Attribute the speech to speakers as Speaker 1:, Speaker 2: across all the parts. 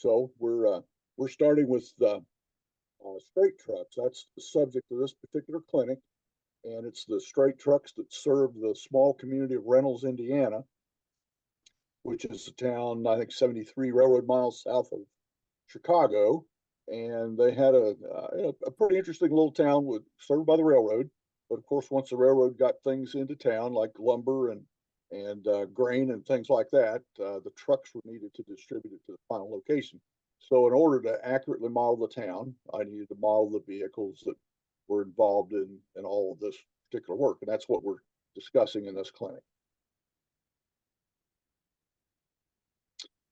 Speaker 1: So we're starting with straight trucks. That's the subject of this particular clinic, and it's the straight trucks that serve the small community of Reynolds, Indiana, which is a town, I think, 73 railroad miles south of Chicago. And they had a pretty interesting little town served by the railroad. But of course, once the railroad got things into town, like lumber and grain and things like that, the trucks were needed to distribute it to the final location. So in order to accurately model the town, I needed to model the vehicles that were involved in all of this particular work. And that's what we're discussing in this clinic.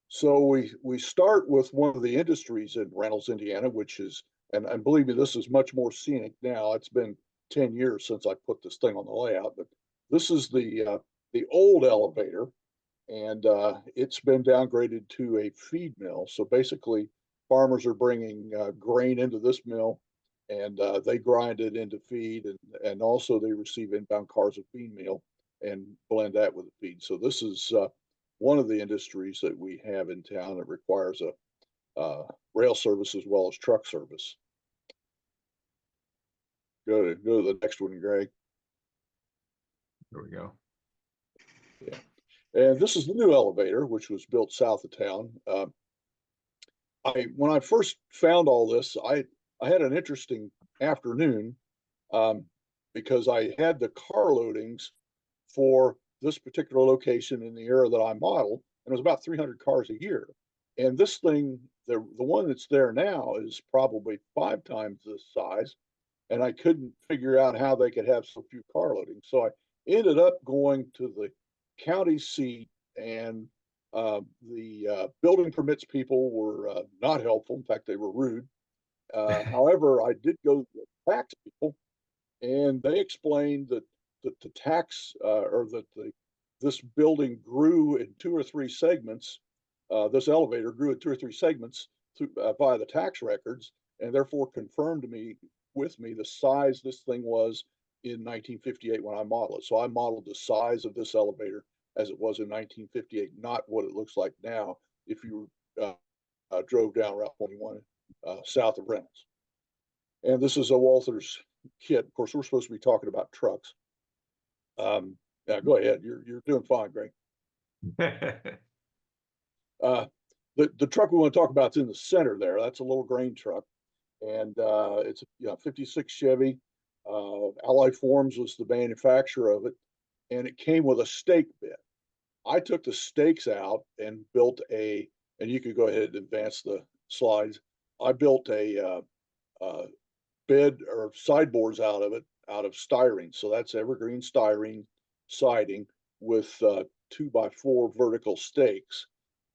Speaker 1: So we start with one of the industries in Reynolds, Indiana, which is, and believe me, this is much more scenic now. It's been 10 years since I put this thing on the layout, but this is the old elevator, and it's been downgraded to a feed mill. So basically, farmers are bringing grain into this mill, and they grind it into feed, and also they receive inbound cars of bean meal and blend that with the feed. So this is one of the industries that we have in town that requires a rail service as well as truck service. Go to the next one, Greg.
Speaker 2: There we go.
Speaker 1: Yeah, and this is the new elevator, which was built south of town. When I first found all this, I had an interesting afternoon because I had the car loadings for this particular location in the era that I modeled, and it was about 300 cars a year. And this thing, the one that's there now, is probably 5 times this size, and I couldn't figure out how they could have so few car loadings. So I ended up going to the county seat, and the building permits people were not helpful. In fact, they were rude. However, I did go to the tax people, and they explained that the tax or that this building grew in 2 or 3 segments. This elevator grew in 2 or 3 segments via the tax records, and therefore confirmed with me the size this thing was in 1958 when I modeled it. So I modeled the size of this elevator as it was in 1958, not what it looks like now if you drove down Route 21 south of Reynolds. And this is a Walthers kit. Of course, we're supposed to be talking about trucks. Yeah, go ahead. You're doing fine, Greg. The truck we want to talk about is in the center there. That's a little grain truck, and it's a 56 Chevy. Allied Forms was the manufacturer of it, and it came with a stake bit. I took the stakes out and built and you could go ahead and advance the slides. I built a bed or sideboards out of styrene. So that's evergreen styrene siding with 2x4 vertical stakes,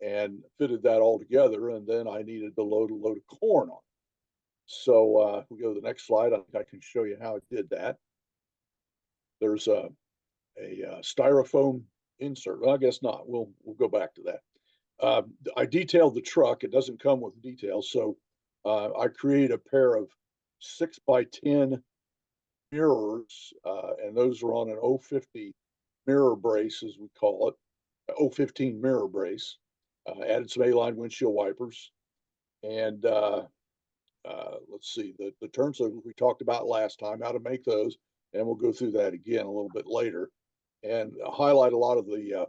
Speaker 1: and fitted that all together. And then I needed to load a load of corn on it. So we go to the next slide. I think I can show you how I did that. There's a styrofoam insert. Well, I guess not. We'll go back to that. I detailed the truck. It doesn't come with details, so I create a pair of 6x10 mirrors, and those are on an 050 mirror brace, as we call it, 015 mirror brace. Added some A-line windshield wipers, and let's see, the turn signals we talked about last time, how to make those, and we'll go through that again a little bit later, and highlight a lot of the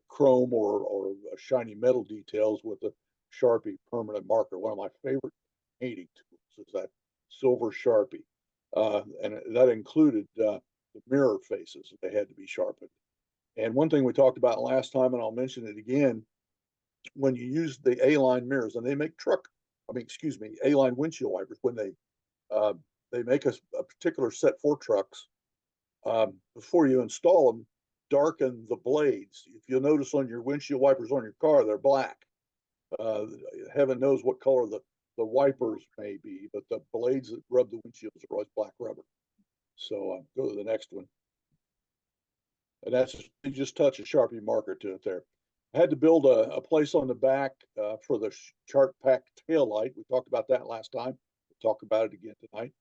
Speaker 1: chrome or shiny metal details with the Sharpie permanent marker. One of my favorite painting tools is that silver Sharpie, and that included the mirror faces. They had to be sharpened. And one thing we talked about last time, and I'll mention it again, when you use the A-line mirrors, and they make A-line windshield wipers, when they make a particular set for trucks, before you install them, darken the blades. If you'll notice on your windshield wipers on your car, they're black. Heaven knows what color the wipers may be, but the blades that rub the windshields are always black rubber. So go to the next one. And that's, you just touch a Sharpie marker to it there. I had to build a place on the back for the Chart Pack tail light. We talked about that last time. We'll talk about it again tonight.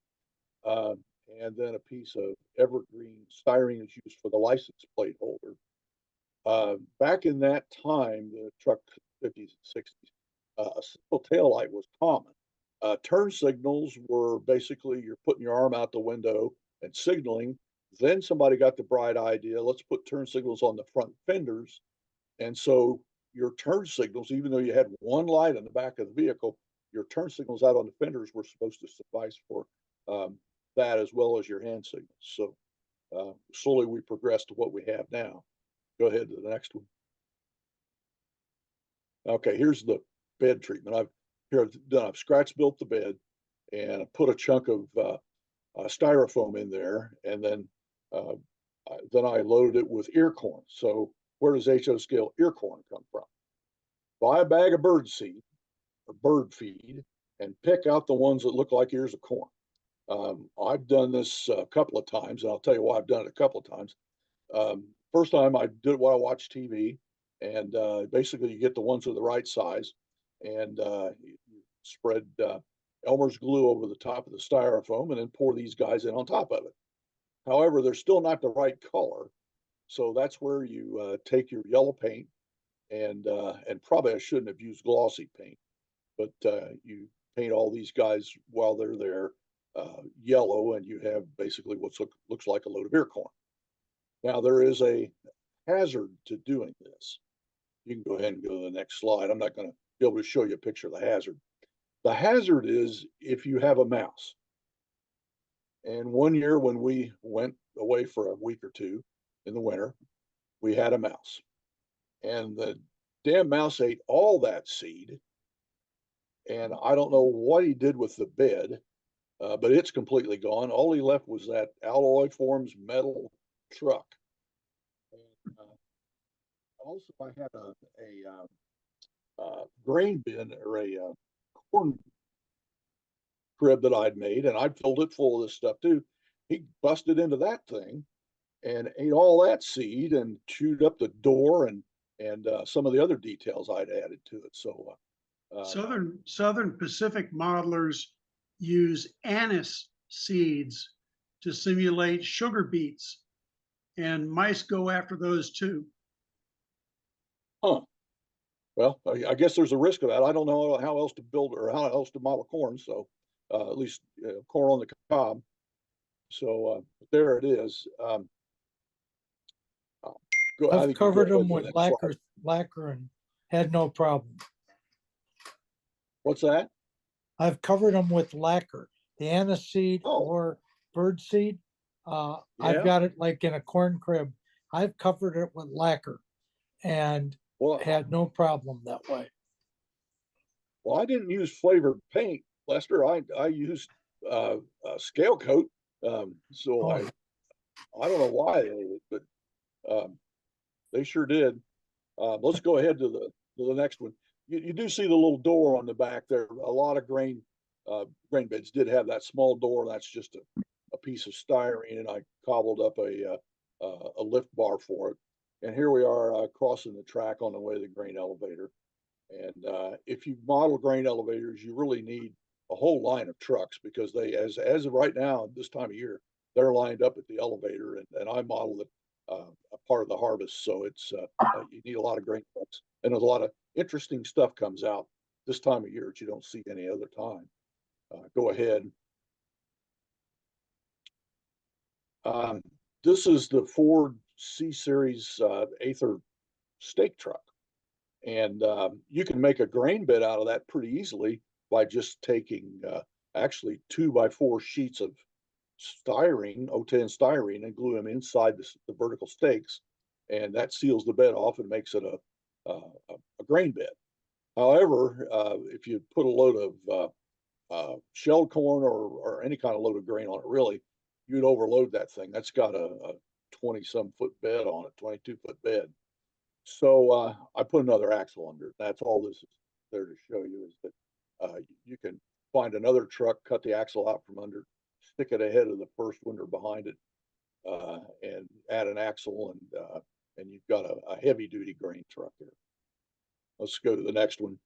Speaker 1: And then a piece of evergreen styrene is used for the license plate holder. Back in that time, the truck 50s and 60s, A single taillight was common. Turn signals were basically you're putting your arm out the window and signaling. Then somebody got the bright idea, let's put turn signals on the front fenders. And so your turn signals, even though you had one light in the back of the vehicle, your turn signals out on the fenders were supposed to suffice for that as well as your hand signals. So slowly we progressed to what we have now. Go ahead to the next one. Okay, here's the bed treatment. I've scratch built the bed and I put a chunk of styrofoam in there, and then I loaded it with ear corn. So where does HO scale ear corn come from? Buy a bag of bird seed or bird feed and pick out the ones that look like ears of corn. I've done this a couple of times, and I'll tell you why I've done it a couple of times. First time I did it while I watched TV, and basically you get the ones with the right size, and you spread Elmer's glue over the top of the styrofoam, and then pour these guys in on top of it. However, they're still not the right color, so that's where you take your yellow paint, and probably I shouldn't have used glossy paint, but you paint all these guys while they're there yellow, and you have basically what looks like a load of ear corn. Now, there is a hazard to doing this. You can go ahead and go to the next slide. I'm not going to be able to show you a picture of the hazard. The hazard is if you have a mouse. And one year when we went away for a week or two in the winter, we had a mouse. And the damn mouse ate all that seed. And I don't know what he did with the bed, but it's completely gone. All he left was that Alloy Forms metal truck. And also, I had a grain bin or a corn crib that I'd made, and I filled it full of this stuff too. He busted into that thing and ate all that seed and chewed up the door and some of the other details I'd added to it. So
Speaker 3: Southern Pacific modelers use anise seeds to simulate sugar beets, and mice go after those too.
Speaker 1: Huh. Well, I guess there's a risk of that. I don't know how else to build or how else to model corn. So at least corn on the cob. So there it is.
Speaker 4: I've covered them with lacquer and had no problem.
Speaker 1: What's that?
Speaker 4: I've covered them with lacquer, the aniseed
Speaker 1: Oh.
Speaker 4: or bird seed. I've got it like in a corn crib. I've covered it with lacquer and had no problem that way.
Speaker 1: Well, I didn't use flavored paint, Lester. I used scale coat. So I don't know why they did it, but they sure did. Let's go ahead to the next one. You do see the little door on the back there. A lot of grain beds did have that small door. That's just a piece of styrene, and I cobbled up a lift bar for it. And here we are crossing the track on the way to the grain elevator. And if you model grain elevators, you really need a whole line of trucks because they, as of right now, this time of year, they're lined up at the elevator, and I modeled it a part of the harvest. So it's you need a lot of grain trucks, and there's a lot of interesting stuff comes out this time of year that you don't see any other time. Go ahead. This is the Ford C-Series Aether stake truck. And you can make a grain bed out of that pretty easily by just taking actually 2x4 sheets of styrene, O10 styrene, and glue them inside the vertical stakes. And that seals the bed off and makes it a grain bed. However, if you put a load of shelled corn or any kind of load of grain on it, really, you'd overload that thing. That's got a 20-some foot bed on it, 22-foot bed. So I put another axle under it. That's all this is there to show you is that you can find another truck, cut the axle out from under, stick it ahead of the first one or behind it, and add an axle, and you've got a heavy duty grain truck there. Let's go to the next one.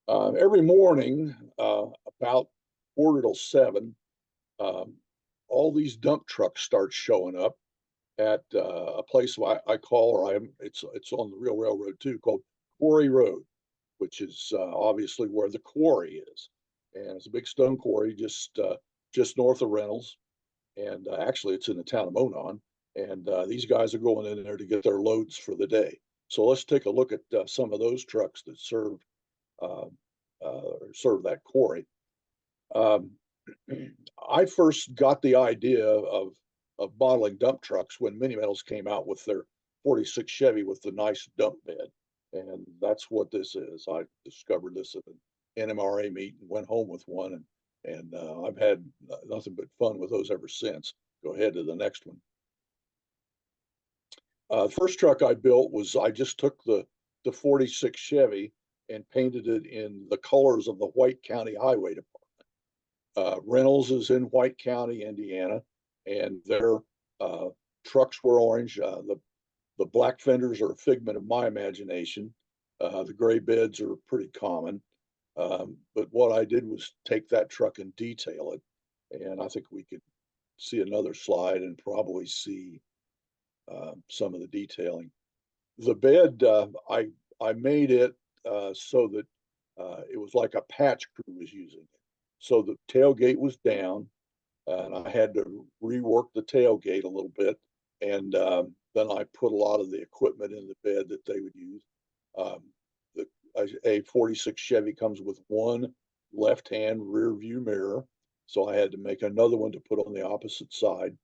Speaker 1: Every morning, about 4 till 7, all these dump trucks start showing up at a place I call, it's on the real railroad too, called Quarry Road, which is obviously where the quarry is. And it's a big stone quarry just north of Reynolds. And actually, it's in the town of Monon. And these guys are going in there to get their loads for the day. So let's take a look at some of those trucks that serve that quarry. I first got the idea of modeling dump trucks when Mini Metals came out with their 46 Chevy with the nice dump bed. And that's what this is. I discovered this at an NMRA meet and went home with one. And I've had nothing but fun with those ever since. Go ahead to the next one. First truck I built was, I just took the 46 Chevy and painted it in the colors of the White County Highway Department. Reynolds is in White County, Indiana, and their trucks were orange. The black fenders are a figment of my imagination. The gray beds are pretty common. But what I did was take that truck and detail it. And I think we could see another slide and probably see some of the detailing. The bed, I made it so that it was like a patch crew was using it. So the tailgate was down, and I had to rework the tailgate a little bit. And then I put a lot of the equipment in the bed that they would use. A 46 Chevy comes with one left-hand rear view mirror. So I had to make another one to put on the opposite side.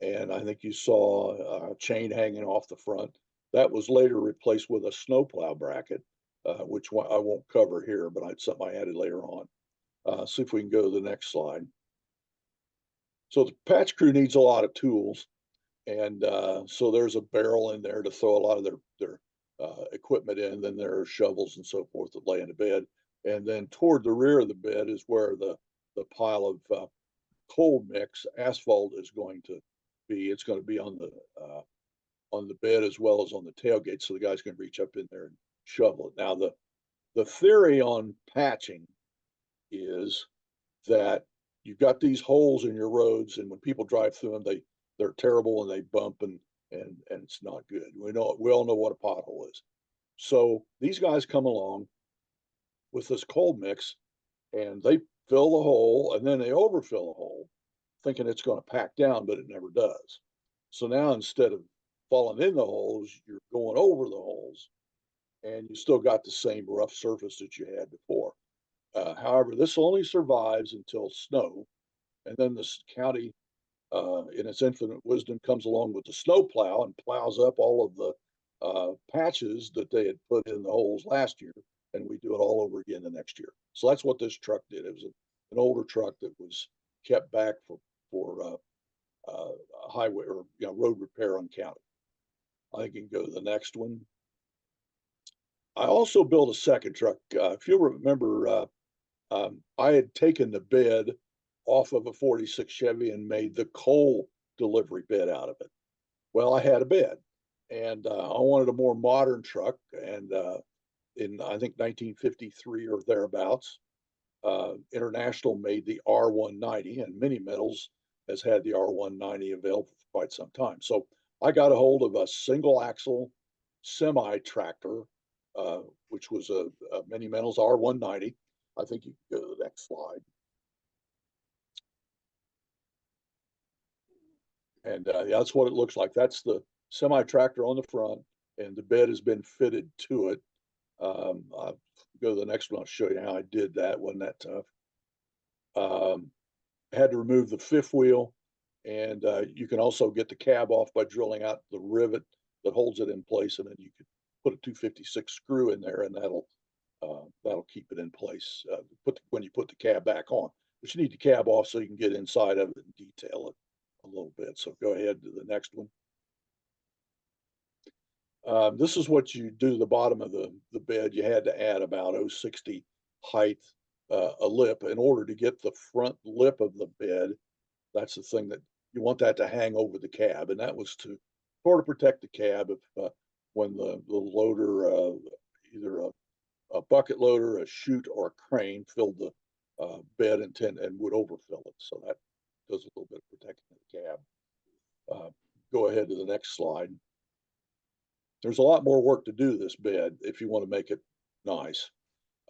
Speaker 1: And I think you saw a chain hanging off the front. That was later replaced with a snowplow bracket, which I won't cover here, but it's something I added later on. See if we can go to the next slide. So the patch crew needs a lot of tools. And so there's a barrel in there to throw a lot of their equipment in. Then there are shovels and so forth that lay in the bed. And then toward the rear of the bed is where the pile of cold mix asphalt is going to be. It's going to be on the bed as well as on the tailgate, so the guys can reach up in there and shovel it. Now the theory on patching is that you've got these holes in your roads, and when people drive through them, they're terrible and they bump and it's not good. We all know what a pothole is. So these guys come along with this cold mix and they fill the hole, and then they overfill the hole thinking it's going to pack down, but it never does. So now instead of falling in the holes, you're going over the holes, and you still got the same rough surface that you had before. However, this only survives until snow, and then the county, in its infinite wisdom, comes along with the snow plow and plows up all of the patches that they had put in the holes last year, and we do it all over again the next year. So that's what this truck did. It was an older truck that was kept back for highway or road repair on county. I can go to the next one. I also built a second truck. If you'll remember, I had taken the bed off of a 46 Chevy and made the coal delivery bed out of it. Well, I had a bed, and I wanted a more modern truck. And in, I think, 1953 or thereabouts, International made the R190, and Mini Metals has had the R190 available for quite some time. So I got a hold of a single axle semi tractor, which was a Mini Metals R190. I think you can go to the next slide. And that's what it looks like. That's the semi tractor on the front, and the bed has been fitted to it. I'll go to the next one. I'll show you how I did that. Wasn't that tough? Had to remove the fifth wheel, and you can also get the cab off by drilling out the rivet that holds it in place, and then you could put a 256 screw in there, and that'll keep it in place when you put the cab back on. But you need the cab off so you can get inside of it and detail it a little bit. So go ahead to the next one. This is what you do to the bottom of the bed. You had to add about 0.60 height, a lip, in order to get the front lip of the bed. That's the thing that you want that to hang over the cab, and that was to sort of protect the cab if when the loader, either a bucket loader, a chute, or a crane filled the bed and would overfill it. So that does a little bit of protecting the cab. Go ahead to the next slide. there's a lot more work to do to this bed if you want to make it nice.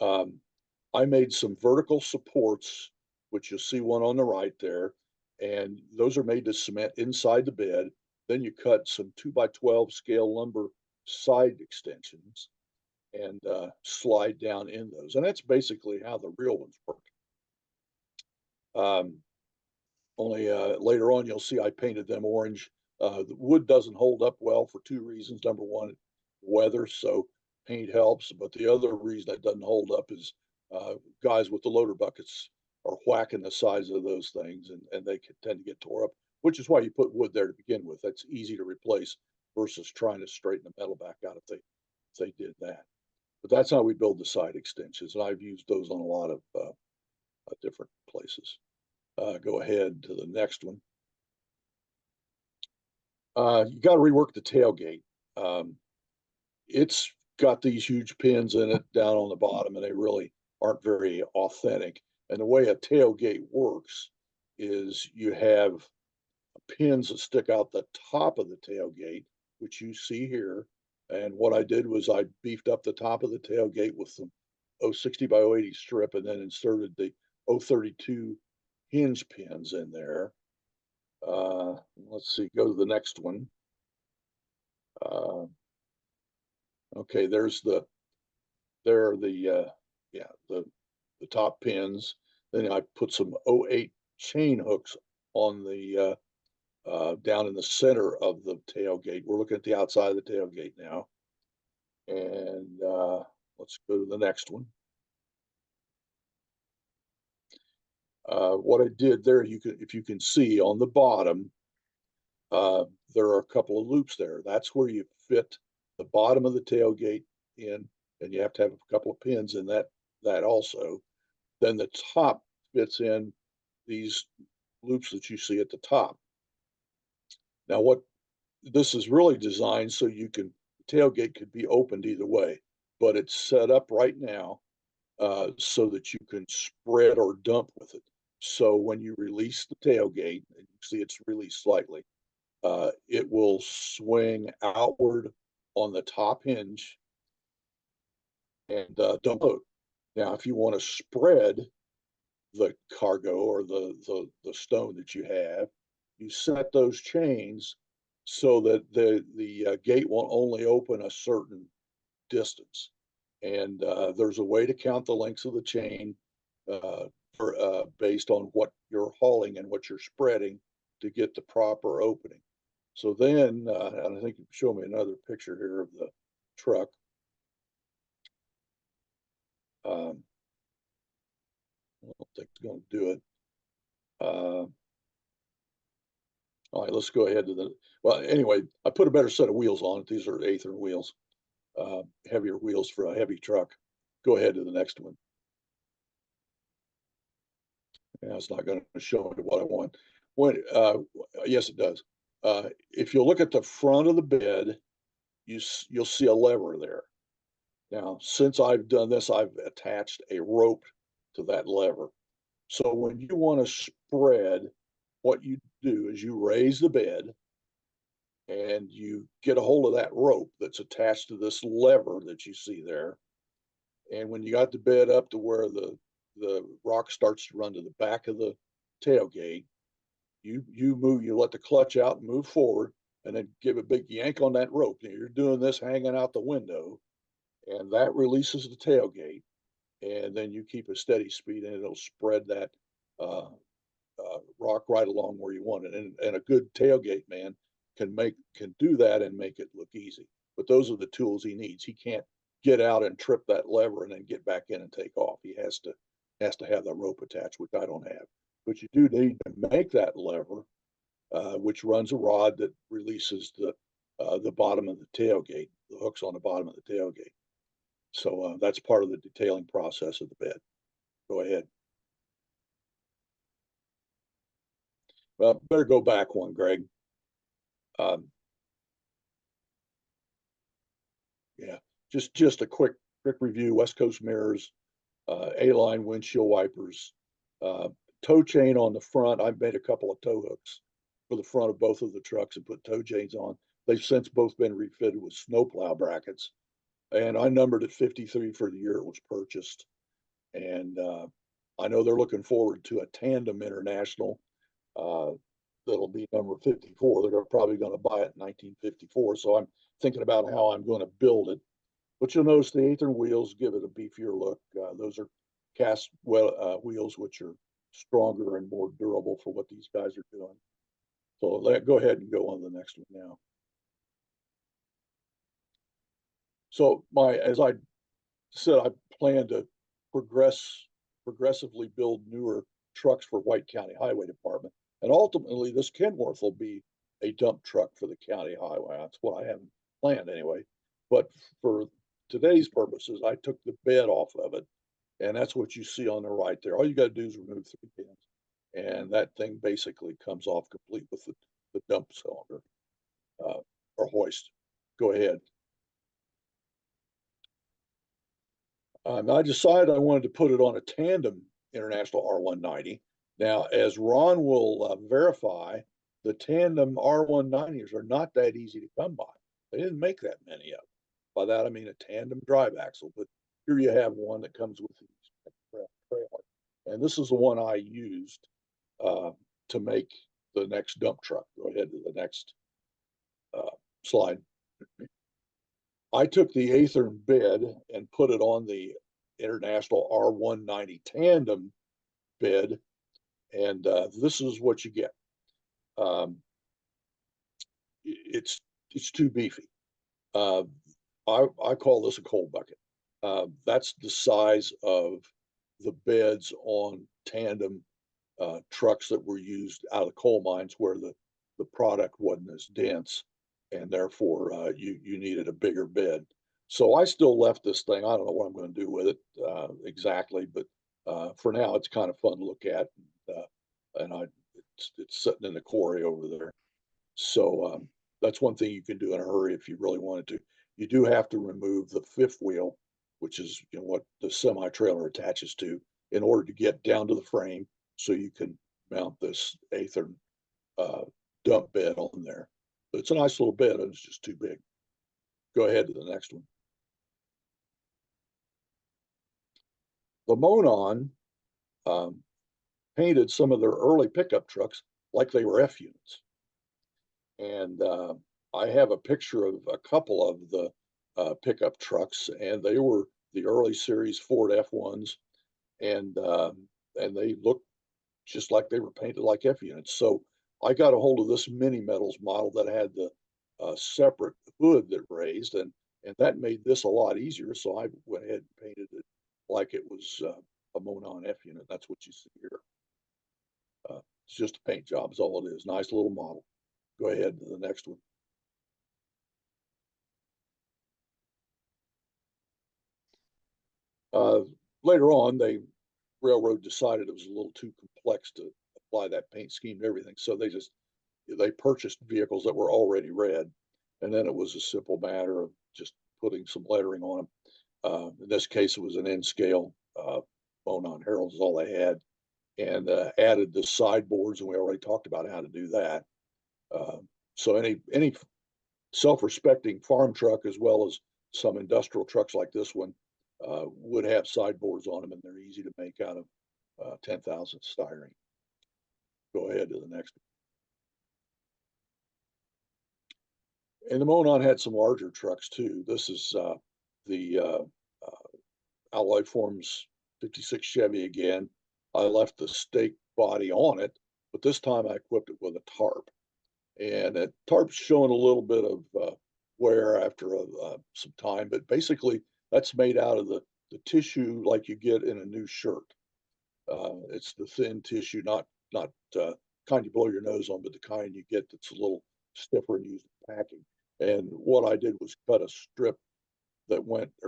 Speaker 1: I made some vertical supports, which you'll see one on the right there, and those are made to cement inside the bed. Then you cut some 2x12 scale lumber side extensions and slide down in those. And that's basically how the real ones work. Only later on, you'll see I painted them orange. The wood doesn't hold up well for two reasons. Number one, weather, so paint helps. But the other reason it doesn't hold up is guys with the loader buckets are whacking the sides of those things, and they can tend to get tore up, which is why you put wood there to begin with. That's easy to replace versus trying to straighten the metal back out if they did that. But that's how we build the side extensions, and I've used those on a lot of different places. Go ahead to the next one. You got to rework the tailgate. It's got these huge pins in it down on the bottom, and they really aren't very authentic. And the way a tailgate works is you have pins that stick out the top of the tailgate, which you see here. And what I did was I beefed up the top of the tailgate with some 060 by 080 strip, and then inserted the 032 hinge pins in there. Let's see, go to the next one. Okay, there are the top pins. Then I put some 08 chain hooks on the down in the center of the tailgate. We're looking at the outside of the tailgate now. And let's go to the next one. What I did there, if you can see on the bottom, there are a couple of loops there. That's where you fit the bottom of the tailgate in, and you have to have a couple of pins in that also. Then the top fits in these loops that you see at the top. Now, what this is really designed so the tailgate could be opened either way, but it's set up right now so that you can spread or dump with it. So when you release the tailgate, and you see it's released slightly, it will swing outward on the top hinge and dump out. Now, if you want to spread the cargo or the stone that you have, you set those chains so that the gate will only open a certain distance. And there's a way to count the lengths of the chain based on what you're hauling and what you're spreading to get the proper opening. So then, and I think you show me another picture here of the truck. I don't think it's going to do it. All right, let's go ahead to well, anyway, I put a better set of wheels on it. These are Athearn wheels, heavier wheels for a heavy truck. Go ahead to the next one. Yeah, it's not going to show me what I want. Yes, it does. If you look at the front of the bed, you'll see a lever there. Now, since I've done this, I've attached a rope to that lever. So when you want to spread, what you do is you raise the bed and you get a hold of that rope that's attached to this lever that you see there. And when you got the bed up to where the rock starts to run to the back of the tailgate, you let the clutch out and move forward, and then give a big yank on that rope. Now, you're doing this hanging out the window, and that releases the tailgate, and then you keep a steady speed, and it'll spread that rock right along where you want it. And a good tailgate man can do that and make it look easy. But those are the tools he needs. He can't get out and trip that lever and then get back in and take off. He has to have the rope attached, which I don't have. But you do need to make that lever, which runs a rod that releases the bottom of the tailgate, the hooks on the bottom of the tailgate. So that's part of the detailing process of the bed. Go ahead. Well, better go back one, Greg. Yeah, just a quick review. West Coast mirrors, A-line windshield wipers, tow chain on the front. I've made a couple of tow hooks for the front of both of the trucks and put tow chains on. They've since both been refitted with snowplow brackets. And I numbered it 53 for the year it was purchased. And I know they're looking forward to a Tandem International that'll be number 54. They're probably going to buy it in 1954. So I'm thinking about how I'm going to build it. But you'll notice the Athearn wheels give it a beefier look. Those are cast wheels, which are stronger and more durable for what these guys are doing. So go ahead and go on the next one now. So as I said, I plan to progressively build newer trucks for White County Highway Department. And ultimately, this Kenworth will be a dump truck for the county highway. That's what I have planned anyway. But for today's purposes, I took the bed off of it. And that's what you see on the right there. All you got to do is remove 3 pins. And that thing basically comes off complete with the dump cylinder or hoist. Go ahead. I decided I wanted to put it on a Tandem International R190. Now, as Ron will verify, the Tandem R190s are not that easy to come by. They didn't make that many of them. By that, I mean a tandem drive axle, but here you have one that comes with the trailer. And this is the one I used to make the next dump truck. Go ahead to the next slide. I took the Athearn bed and put it on the International R190 Tandem bed, and this is what you get. It's too beefy. I call this a coal bucket. That's the size of the beds on tandem trucks that were used out of coal mines where the product wasn't as dense, and therefore you needed a bigger bed. So I still left this thing. I don't know what I'm going to do with it exactly, but for now it's kind of fun to look at, and it's sitting in the quarry over there. So that's one thing you can do in a hurry if you really wanted to. You do have to remove the fifth wheel, which is what the semi-trailer attaches to, in order to get down to the frame, so you can mount this Athearn dump bed on there. But it's a nice little bed, and it's just too big. Go ahead to the next one. The Monon painted some of their early pickup trucks like they were F units. And I have a picture of a couple of the pickup trucks, and they were the early series Ford F1s, and they looked just like they were painted like F units. So I got a hold of this Mini Metals model that had the separate hood that raised, and that made this a lot easier. So I went ahead and painted it like it was a Monon F unit. That's what you see here. It's just a paint job is all it is. Nice little model. Go ahead to the next one. Later on, railroad decided it was a little too complex to apply that paint scheme to everything. So they purchased vehicles that were already red. And then it was a simple matter of just putting some lettering on them. In this case, it was an N-scale Monon Herald is all they had, and added the sideboards, and we already talked about how to do that. So any self-respecting farm truck, as well as some industrial trucks like this one, would have sideboards on them, and they're easy to make out of 10,000 styrene. Go ahead to the next one. And the Monon had some larger trucks too. This is the Alloy Forms 56 Chevy again. I left the stake body on it, but this time I equipped it with a tarp. And that tarp's showing a little bit of wear after some time, but basically that's made out of the tissue like you get in a new shirt. It's the thin tissue, not kind you blow your nose on, but the kind you get that's a little stiffer and used in packing. And what I did was cut a strip that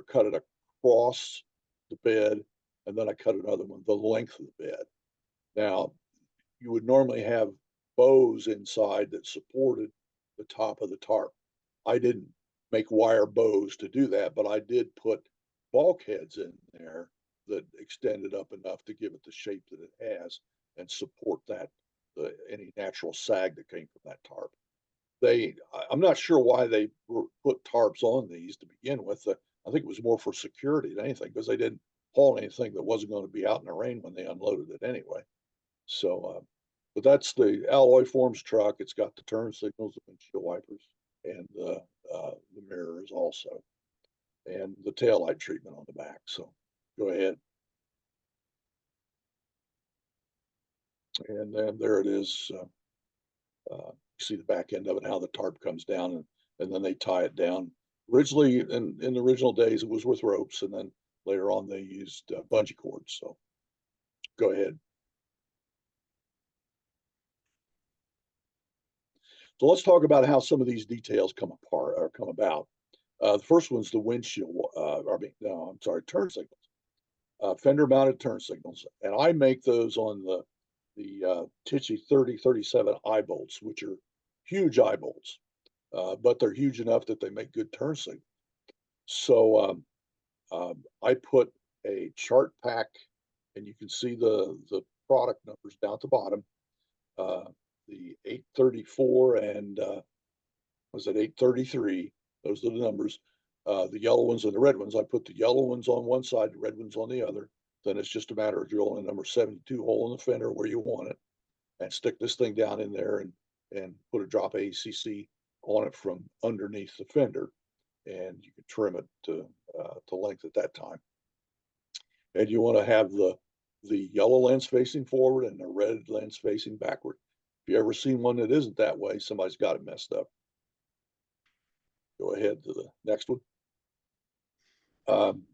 Speaker 1: cut it across the bed, and then I cut another one the length of the bed. Now, you would normally have bows inside that supported the top of the tarp. I didn't make wire bows to do that, but I did put bulkheads in there that extended up enough to give it the shape that it has and support that any natural sag that came from that tarp. I'm not sure why they put tarps on these to begin with. I think it was more for security than anything, because they didn't haul anything that wasn't going to be out in the rain when they unloaded it anyway. So, but that's the Alloy Forms truck. It's got the turn signals, the windshield wipers, and the mirrors also, and the taillight treatment on the back. So go ahead. And then there it is. You see the back end of it, how the tarp comes down, and then they tie it down. Originally, in the original days, it was with ropes, and then later on they used bungee cords. So go ahead. So let's talk about how some of these details come apart or come about. The first one's the windshield, turn signals, fender mounted turn signals. And I make those on the Tichy 3037 eye bolts, which are huge eye bolts, but they're huge enough that they make good turn signals. So I put a chart pack, and you can see the product numbers down at the bottom. The 834 and was it 833? Those are the numbers. The yellow ones and the red ones. I put the yellow ones on one side, the red ones on the other. Then it's just a matter of drilling a number 72 hole in the fender where you want it, and stick this thing down in there and put a drop ACC on it from underneath the fender, and you can trim it to length at that time. And you want to have the yellow lens facing forward and the red lens facing backward. If you ever seen one that isn't that way, somebody's got it messed up. Go ahead to the next one.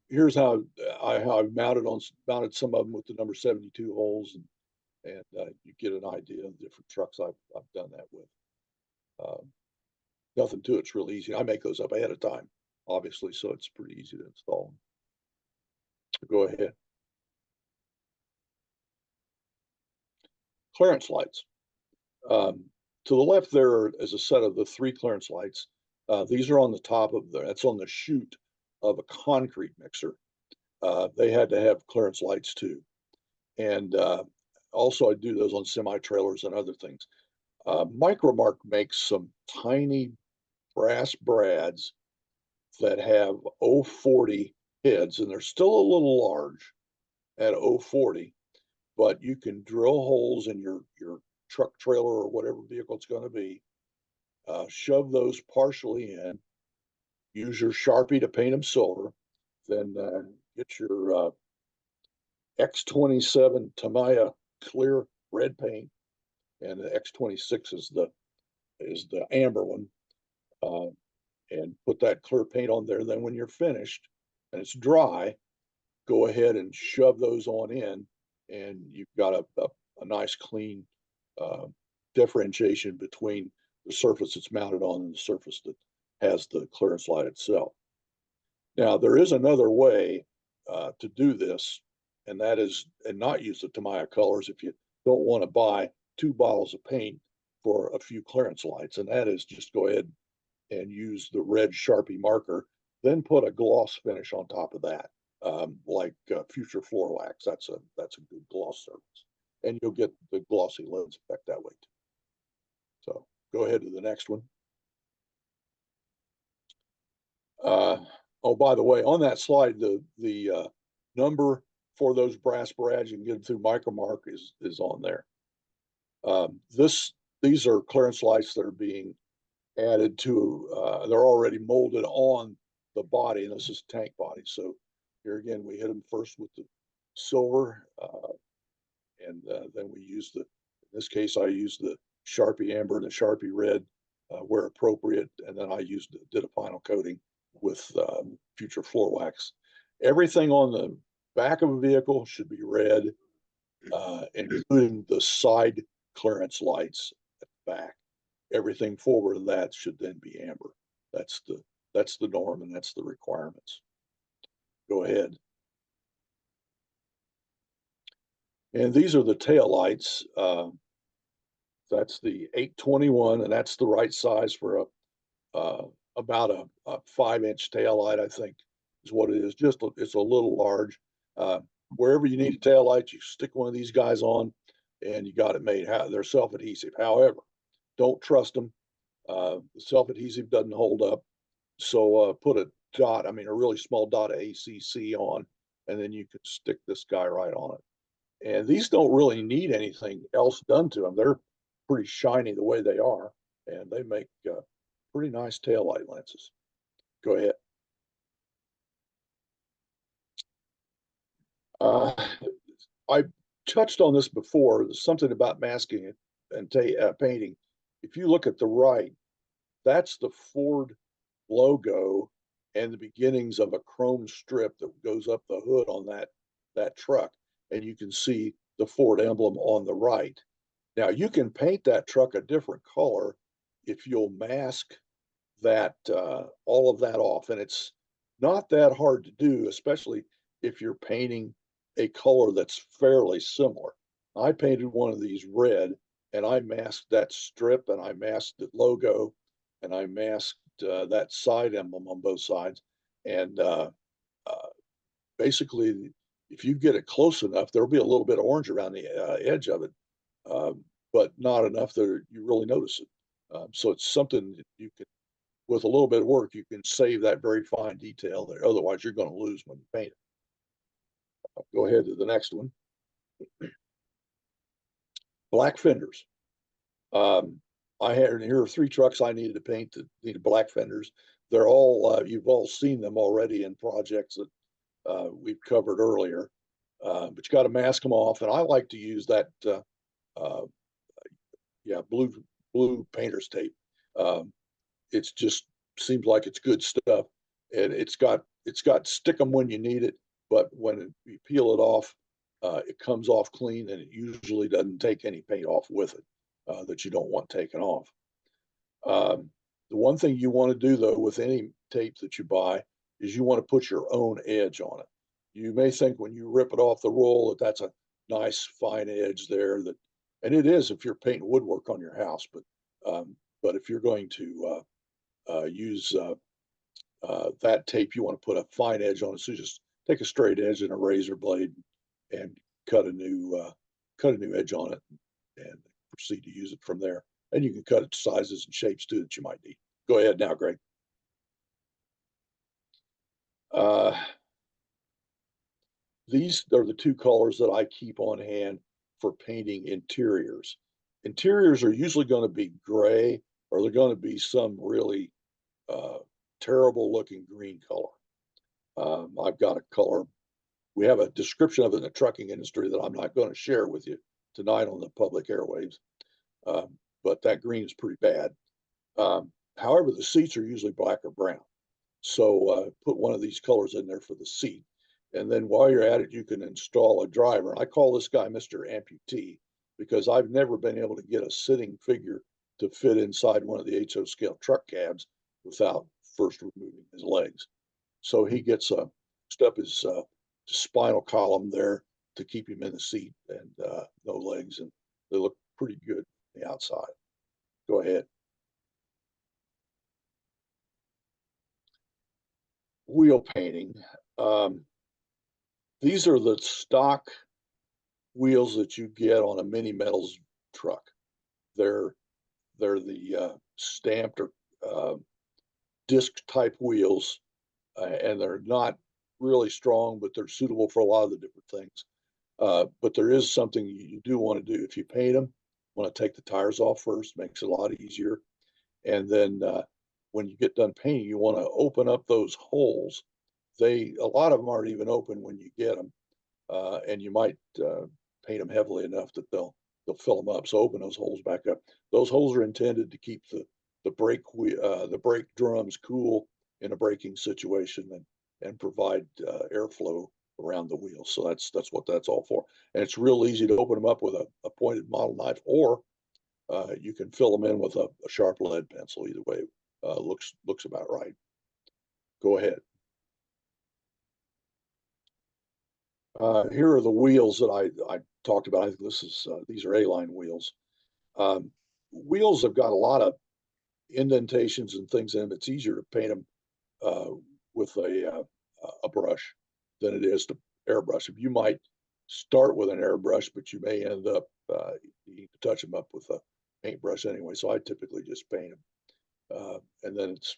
Speaker 1: Here's how I've mounted some of them with the number 72 holes, and you get an idea of the different trucks I've done that with. Nothing to it. It's real easy. I make those up ahead of time, obviously, so it's pretty easy to install. Go ahead. Clearance lights. To the left there is a set of the 3 clearance lights. These are on the top of that's on the chute of a concrete mixer. They had to have clearance lights too. And also I do those on semi-trailers and other things. Micromark makes some tiny brass brads that have 040 heads, and they're still a little large at 040, but you can drill holes in your truck, trailer, or whatever vehicle it's going to be, shove those partially in, use your Sharpie to paint them silver, then get your X27 Tamiya clear red paint, and the X26 is the amber one, and put that clear paint on there. Then when you're finished and it's dry, go ahead and shove those on in, and you've got a nice clean differentiation between the surface it's mounted on and the surface that has the clearance light itself. Now, there is another way to do this, and that is, and not use the Tamiya colors if you don't want to buy 2 bottles of paint for a few clearance lights, and that is just go ahead and use the red Sharpie marker, then put a gloss finish on top of that, like Future Floor Wax. That's a good gloss surface, and you'll get the glossy lens effect that way too. So go ahead to the next one. Oh, by the way, on that slide, the number for those brass brads, you can get them through Micromark, is on there. These are clearance lights that are being added to, they're already molded on the body, and this is tank body. So here again, we hit them first with the silver, and then we use in this case, I used the Sharpie amber and the Sharpie red where appropriate, and then I did a final coating with Future Floor Wax. Everything on the back of a vehicle should be red, including the side clearance lights at the back. Everything forward of that should then be amber. That's the norm, and that's the requirements. Go ahead. And these are the tail lights. That's the 821, and that's the right size for about a 5-inch tail light, I think is what it is. It's a little large. Wherever you need a tail light, you stick one of these guys on, and you got it made. They're self-adhesive. However, don't trust them. The self-adhesive doesn't hold up. So put a dot, I mean, a really small dot of ACC on, and then you can stick this guy right on it. And these don't really need anything else done to them. They're pretty shiny the way they are, and they make pretty nice taillight lenses. Go ahead. I touched on this before. There's something about masking it and painting. If you look at the right, that's the Ford logo and the beginnings of a chrome strip that goes up the hood on that truck, and you can see the Ford emblem on the right. Now you can paint that truck a different color if you'll mask that all of that off, and it's not that hard to do, especially if you're painting a color that's fairly similar. I painted one of these red, and I masked that strip, and I masked the logo, and I masked that side emblem on both sides. And basically, if you get it close enough, there'll be a little bit of orange around the edge of it, but not enough that you really notice it. So it's something that you can, with a little bit of work, you can save that very fine detail there. Otherwise, you're going to lose when you paint it. Go ahead to the next one. Black fenders. I had here are 3 trucks I needed to paint that needed black fenders. They're all you've all seen them already in projects that we've covered earlier, but you got to mask them off. And I like to use that blue painter's tape. It's just seems like it's good stuff, and it's got stick them when you need it, but when you peel it off, it comes off clean, and it usually doesn't take any paint off with it that you don't want taken off. The one thing you want to do though with any tape that you buy is you want to put your own edge on it. You may think when you rip it off the roll that that's a nice fine edge there, that, and it is if you're painting woodwork on your house, but if you're going to use that tape, you want to put a fine edge on it. So just take a straight edge and a razor blade and cut a new edge on it, and proceed to use it from there. And you can cut it to sizes and shapes too that you might need. Go ahead now, Greg. These are the 2 colors that I keep on hand for painting interiors. Interiors are usually going to be gray, or they're going to be some really terrible looking green color. I've got a color. We have a description of it in the trucking industry that I'm not going to share with you tonight on the public airwaves. But that green is pretty bad. However, the seats are usually black or brown. So put one of these colors in there for the seat. And then while you're at it, you can install a driver. And I call this guy Mr. Amputee because I've never been able to get a sitting figure to fit inside one of the HO scale truck cabs without first removing his legs. So he gets up his spinal column there to keep him in the seat, and no legs, and they look pretty good on the outside. Go ahead. Wheel painting. These are the stock wheels that you get on a Mini Metals truck. They're the stamped or disc type wheels, and they're not really strong, but they're suitable for a lot of the different things. But there is something you do want to do. If you paint them, you want to take the tires off first, makes it a lot easier. And then when you get done painting, you want to open up those holes. A lot of them aren't even open when you get them, and you might paint them heavily enough that they'll fill them up. So open those holes back up. Those holes are intended to keep the brake drums cool in a braking situation, and provide airflow around the wheels. So that's what that's all for. And it's real easy to open them up with a pointed model knife, or you can fill them in with a sharp lead pencil. Either way, looks about right. Go ahead. Here are the wheels that I talked about. I think these are A-line wheels. Wheels have got a lot of indentations and things in them. It's easier to paint them with a brush than it is to airbrush. You might start with an airbrush, but you may end up needing to touch them up with a paintbrush anyway. So I typically just paint them. And then it's,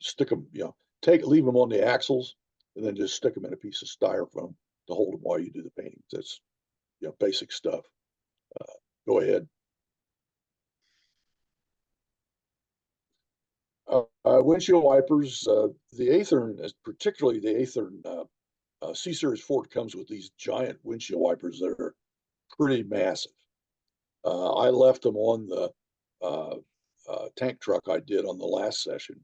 Speaker 1: stick them, leave them on the axles and then just stick them in a piece of styrofoam to hold them while you do the painting. That's, basic stuff. Go ahead. Windshield wipers, the Athearn, particularly the Athearn C-Series Ford, comes with these giant windshield wipers that are pretty massive. I left them on the tank truck I did on the last session,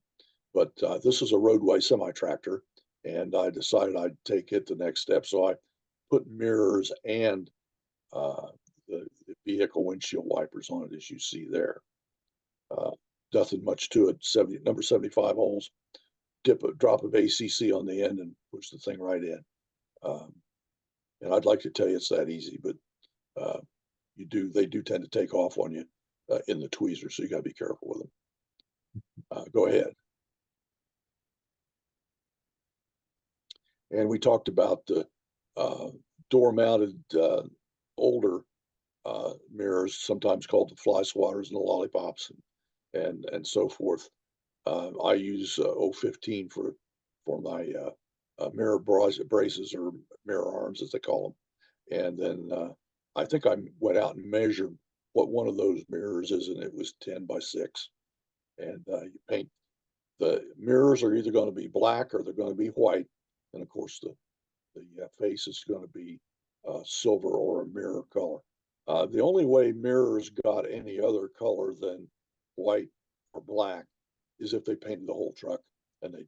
Speaker 1: but this is a roadway semi-tractor, and I decided I'd take it the next step. So I put mirrors and the vehicle windshield wipers on it, as you see there. Nothing much to it. Number 75 holes, drop of ACC on the end and push the thing right in. And I'd like to tell you it's that easy, but they do tend to take off on you in the tweezers, so you got to be careful with them. Go ahead. And we talked about the door-mounted older mirrors, sometimes called the fly swatters and the lollipops, and so forth. I use 015 for my mirror braces, or mirror arms as they call them. And then I think I went out and measured what one of those mirrors is, and it was 10 by 6. And you paint, the mirrors are either going to be black or they're going to be white. And of course, the face is going to be silver or a mirror color. The only way mirrors got any other color than white or black is if they painted the whole truck, and it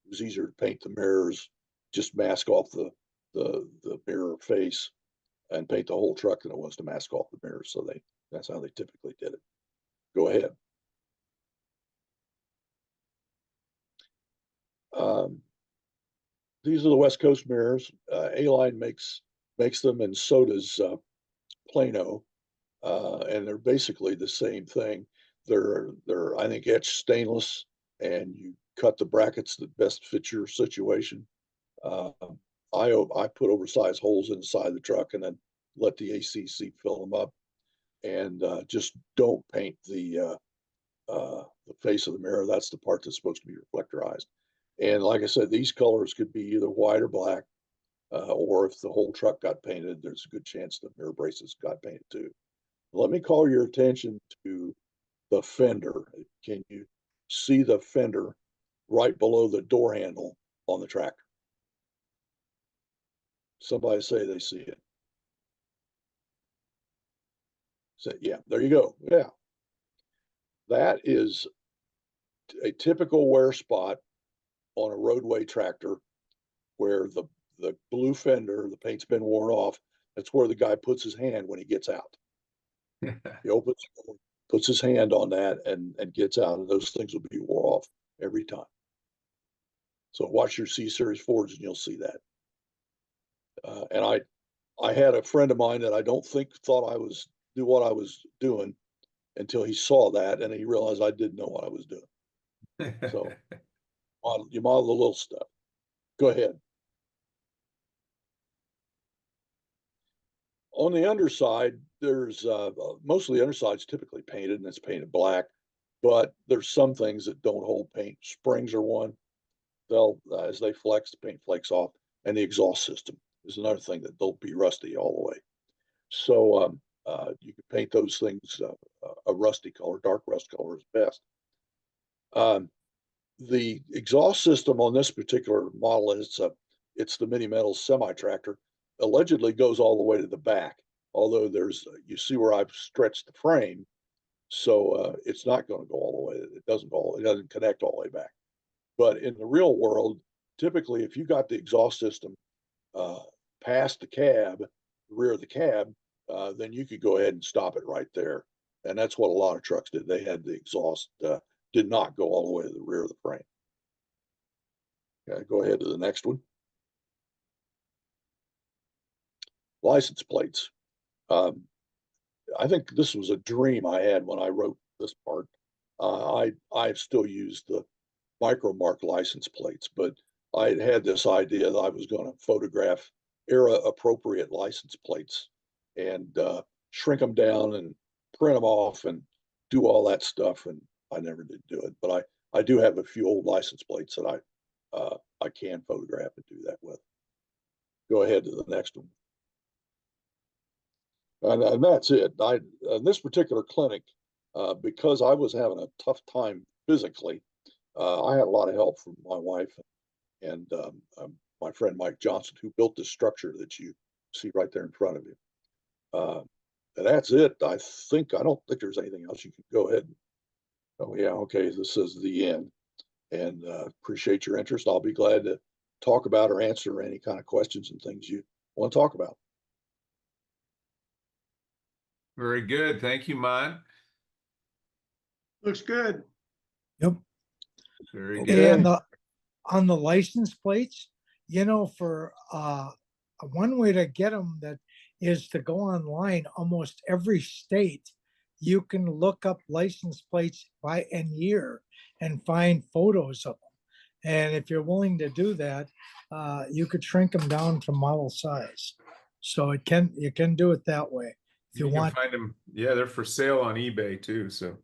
Speaker 1: was easier to paint the mirrors, just mask off the mirror face and paint the whole truck than it was to mask off the mirrors. So that's how they typically did it. Go ahead. These are the West Coast mirrors. A-Line makes them, and so does Plano, and they're basically the same thing. They're I think etched stainless, and you cut the brackets that best fit your situation. I put oversized holes inside the truck and then let the ACC fill them up, and just don't paint the face of the mirror. That's the part that's supposed to be reflectorized. And like I said, these colors could be either white or black, or if the whole truck got painted, there's a good chance the mirror braces got painted too. Let me call your attention to the fender. Can you see the fender right below the door handle on the tractor? Somebody say they see it. Say, yeah, there you go. Yeah. That is a typical wear spot on a roadway tractor, where the blue fender, the paint's been worn off. That's where the guy puts his hand when he gets out. He opens, puts his hand on that and gets out, and those things will be wore off every time. So watch your C-Series Fords and you'll see that. And I had a friend of mine that I don't think thought I was do what I was doing until he saw that, and he realized I didn't know what I was doing. So you model the little stuff. Go ahead. On the underside, there's most of the underside's typically painted, and it's painted black, but there's some things that don't hold paint. Springs are one. They'll, as they flex, the paint flakes off, and the exhaust system is another thing that they'll be rusty all the way. So you can paint those things a rusty color, dark rust color is best. The exhaust system on this particular model it's the Mini Metals semi-tractor, allegedly goes all the way to the back, although you see where I've stretched the frame, so it's not going to go all the way. It doesn't connect all the way back. But in the real world, typically, if you got the exhaust system past the cab, the rear of the cab, then you could go ahead and stop it right there. And that's what a lot of trucks did. They had the exhaust did not go all the way to the rear of the frame. Okay, go ahead to the next one. License plates. I think this was a dream I had when I wrote this part. I still use the Micromark license plates, but I had this idea that I was going to photograph era appropriate license plates and shrink them down and print them off and do all that stuff. And I never did do it, but I do have a few old license plates that I can photograph and do that with. Go ahead to the next one. And that's it. This particular clinic, because I was having a tough time physically, I had a lot of help from my wife and my friend Mike Johnson, who built this structure that you see right there in front of you. And that's it. I don't think there's anything else. You can go ahead. Oh yeah, okay. This is the end. And appreciate your interest. I'll be glad to talk about or answer any kind of questions and things you want to talk about.
Speaker 2: Very good. Thank you, Mont.
Speaker 3: Looks good.
Speaker 4: Yep.
Speaker 2: Very
Speaker 1: Okay.
Speaker 2: good.
Speaker 4: And on the license plates, for one way to get them that is to go online. Almost every state, you can look up license plates by and year and find photos of them. And if you're willing to do that, you could shrink them down to model size. So you can do it that way if you
Speaker 2: can
Speaker 4: want.
Speaker 2: find them. Yeah, they're for sale on eBay too. So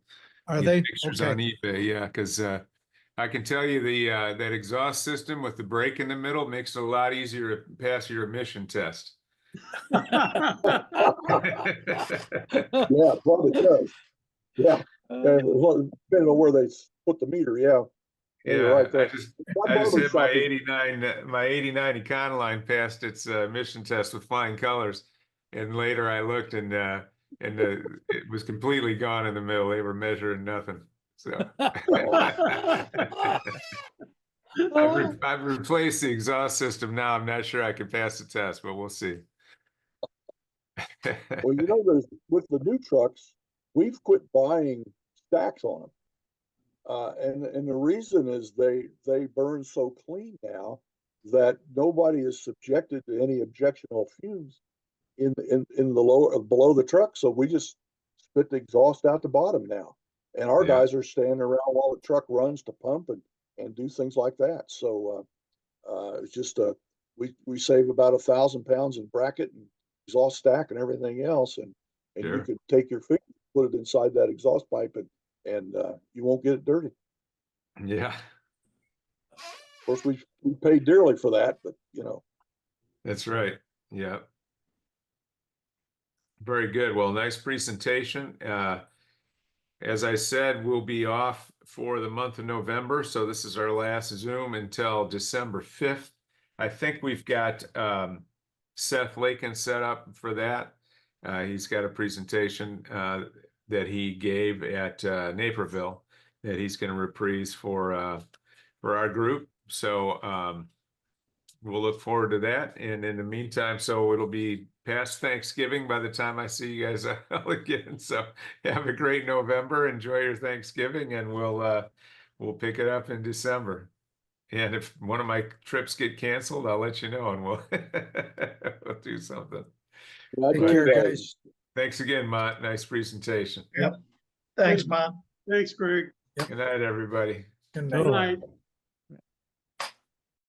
Speaker 4: Are
Speaker 2: get
Speaker 4: they?
Speaker 2: pictures
Speaker 4: Okay.
Speaker 2: on eBay? Yeah, because I can tell you that exhaust system with the brake in the middle makes it a lot easier to pass your emission test.
Speaker 1: Yeah, probably does. Yeah. Well, depending on where they put the meter, yeah. You're
Speaker 2: Yeah,
Speaker 1: right there.
Speaker 2: I just
Speaker 1: barber
Speaker 2: had my
Speaker 1: shop is-
Speaker 2: 89 Econoline passed its emission test with flying colors, and later I looked and it was completely gone in the middle. They were measuring nothing. So I've replaced the exhaust system now. I'm not sure I can pass the test, but we'll see.
Speaker 1: Well, there's with the new trucks, we've quit buying stacks on them. And the reason is they burn so clean now that nobody is subjected to any objectionable fumes in the lower below the truck. So we just spit the exhaust out the bottom now. And our
Speaker 2: Yeah.
Speaker 1: guys are standing around while the truck runs to pump and do things like that. So it's just we save about 1,000 pounds in bracket and exhaust stack and everything else. And
Speaker 2: Sure.
Speaker 1: you could take your finger, put it inside that exhaust pipe and you won't get it dirty.
Speaker 2: Yeah,
Speaker 1: Of course, we paid dearly for that, but
Speaker 2: that's right. Yeah. Very good. Well, nice presentation. As I said, we'll be off for the month of November. So this is our last Zoom until December 5th. I think we've got Seth Lakin set up for that. He's got a presentation that he gave at Naperville that he's going to reprise for our group. So we'll look forward to that. And in the meantime, so it'll be past Thanksgiving by the time I see you guys all again. So have a great November. Enjoy your Thanksgiving, and we'll pick it up in December. And if one of my trips get canceled, I'll let you know, and we'll do something.
Speaker 4: Take care, guys.
Speaker 2: Thanks again, Mont. Nice presentation.
Speaker 5: Yep. Thanks, Mom.
Speaker 3: Thanks, Greg.
Speaker 2: Good night, everybody.
Speaker 4: Good
Speaker 3: Good
Speaker 4: night.
Speaker 3: night.